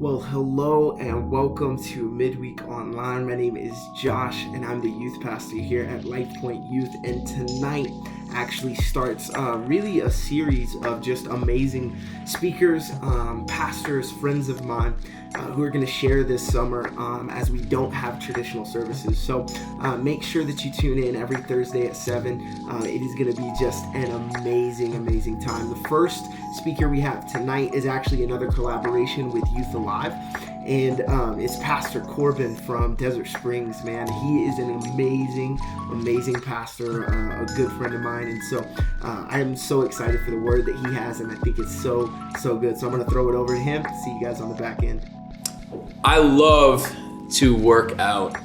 Well, hello and welcome to Midweek Online. My name is Josh and I'm the youth pastor here at Lifepointe Youth. And tonight actually starts really a series of just amazing speakers, pastors, friends of mine who are going to share this summer as we don't have traditional services. So make sure that you tune in every Thursday at 7. It is going to be just an amazing time. The first speaker we have tonight is actually another collaboration with Youth Alive, and it's Pastor Corban from Desert Springs. Man, he is an amazing pastor, a good friend of mine, and so I am so excited for the word that he has, and I think it's so good. So I'm going to throw it over to him. See you guys on the back end. I love to work out,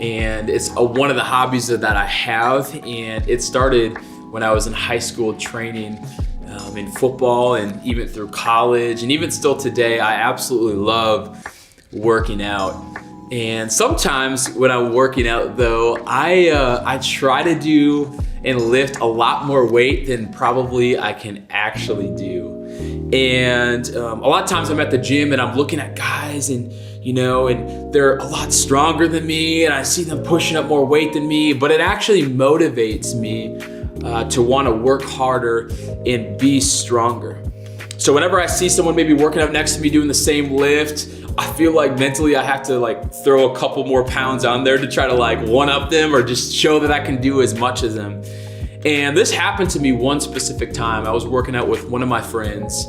and it's one of the hobbies that I have, and it started when I was in high school training in football, and even through college, and even still today. I absolutely love working out. And sometimes when I'm working out though, I try to do and lift a lot more weight than probably I can actually do. And a lot of times I'm at the gym and I'm looking at guys and they're a lot stronger than me, and I see them pushing up more weight than me, but it actually motivates me to want to work harder and be stronger. So whenever I see someone maybe working out next to me doing the same lift, I feel like mentally I have to throw a couple more pounds on there to try to one up them, or just show that I can do as much as them. And this happened to me one specific time. I was working out with one of my friends,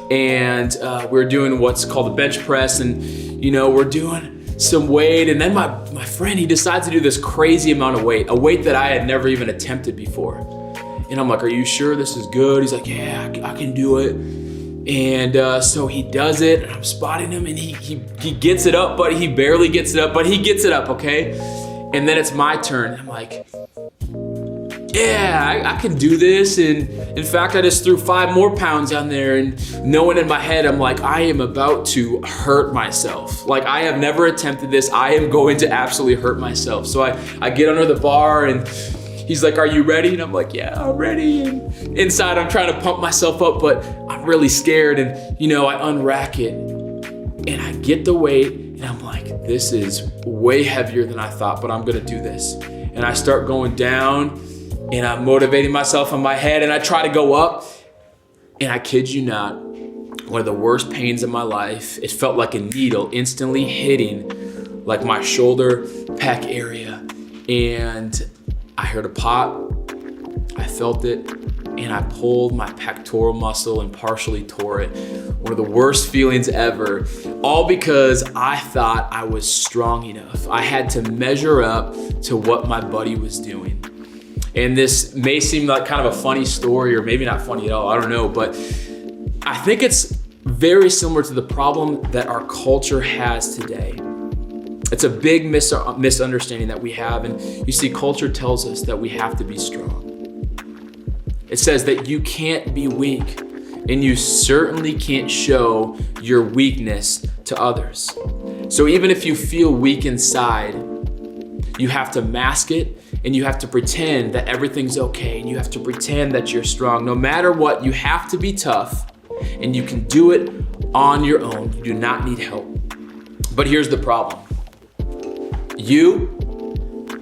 and we were doing what's called a bench press, and we're doing some weight, and then my friend, he decides to do this crazy amount of weight, a weight that I had never even attempted before. And I'm like, "Are you sure this is good?" He's like, "Yeah, I can do it." And so he does it, and I'm spotting him, and he gets it up, but he barely gets it up, but he gets it up, okay? And then it's my turn, and I'm like, yeah, I can do this. And in fact, I just threw 5 more pounds on there, and knowing in my head, I'm like, I am about to hurt myself. I have never attempted this. I am going to absolutely hurt myself. So I get under the bar, and he's like, "Are you ready?" And I'm like, "Yeah, I'm ready." And inside, I'm trying to pump myself up, but I'm really scared. And I unrack it, and I get the weight, and I'm like, this is way heavier than I thought, but I'm gonna do this. And I start going down, and I'm motivating myself in my head, and I try to go up, and I kid you not, one of the worst pains in my life. It felt like a needle instantly hitting my shoulder pec area, and I heard a pop, I felt it, and I pulled my pectoral muscle and partially tore it. One of the worst feelings ever, all because I thought I was strong enough. I had to measure up to what my buddy was doing. And this may seem like kind of a funny story, or maybe not funny at all, I don't know, but I think it's very similar to the problem that our culture has today. It's a big misunderstanding that we have, and you see, culture tells us that we have to be strong. It says that you can't be weak, and you certainly can't show your weakness to others. So even if you feel weak inside, you have to mask it, and you have to pretend that everything's okay, and you have to pretend that you're strong. No matter what, you have to be tough, and you can do it on your own. You do not need help. But here's the problem. You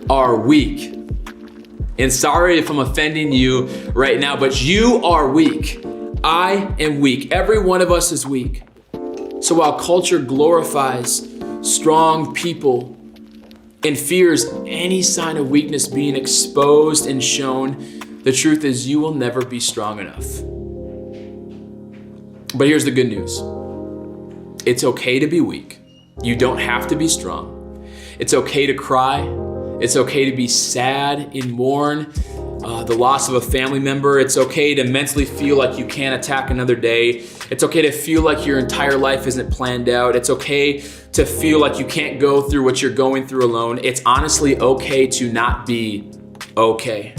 are weak. And sorry if I'm offending you right now, but you are weak. I am weak. Every one of us is weak. So while culture glorifies strong people and fears any sign of weakness being exposed and shown, the truth is you will never be strong enough. But here's the good news. It's okay to be weak. You don't have to be strong. It's okay to cry. It's okay to be sad and mourn the loss of a family member. It's okay to mentally feel like you can't attack another day. It's okay to feel like your entire life isn't planned out. It's okay to feel like you can't go through what you're going through alone. It's honestly okay to not be okay.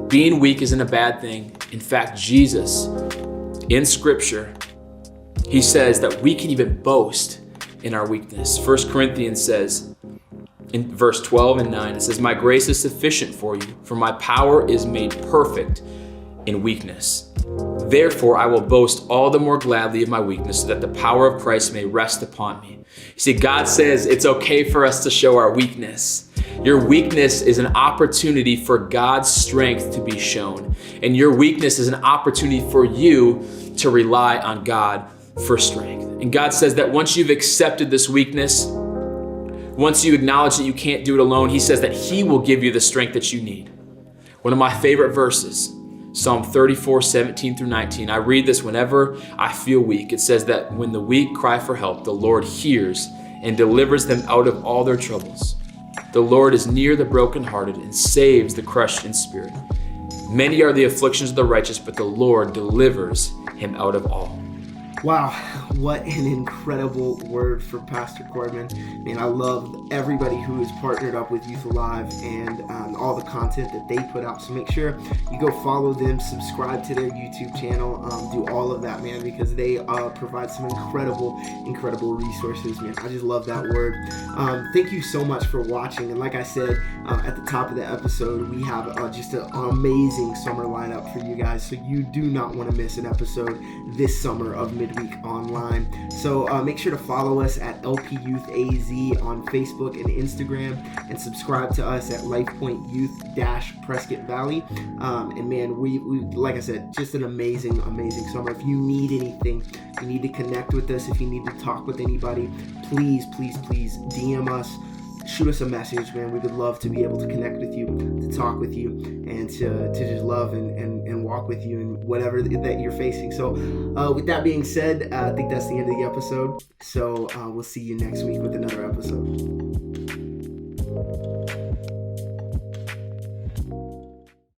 Being weak isn't a bad thing. In fact, Jesus, in Scripture, he says that we can even boast in our weakness. 1 Corinthians says, in verse 12 and 9, it says, "My grace is sufficient for you, for my power is made perfect in weakness. Therefore, I will boast all the more gladly of my weakness so that the power of Christ may rest upon me. You see, God says it's okay for us to show our weakness. Your weakness is an opportunity for God's strength to be shown. And your weakness is an opportunity for you to rely on God for strength. And God says that once you've accepted this weakness, once you acknowledge that you can't do it alone, He says that He will give you the strength that you need. One of my favorite verses, Psalm 34, 17 through 19. I read this whenever I feel weak. It says that when the weak cry for help, the Lord hears and delivers them out of all their troubles. The Lord is near the brokenhearted and saves the crushed in spirit. Many are the afflictions of the righteous, but the Lord delivers him out of all. Wow, what an incredible word from Pastor Corban. Man, I love everybody who is partnered up with Youth Alive and all the content that they put out. So make sure you go follow them, subscribe to their YouTube channel, do all of that, man, because they provide some incredible resources, man. I just love that word. Thank you so much for watching. And like I said at the top of the episode, we have just an amazing summer lineup for you guys. So you do not want to miss an episode this summer of Midweek Online. So make sure to follow us at LP Youth AZ on Facebook and Instagram, and subscribe to us at Lifepointe Youth Prescott Valley. And man, we like I said, just an amazing summer. If you need anything, you need to connect with us, if you need to talk with anybody, please DM us. Shoot us a message, man. We would love to be able to connect with you, to talk with you, and to just love and walk with you in whatever that you're facing. So with that being said, I think that's the end of the episode. So we'll see you next week with another episode.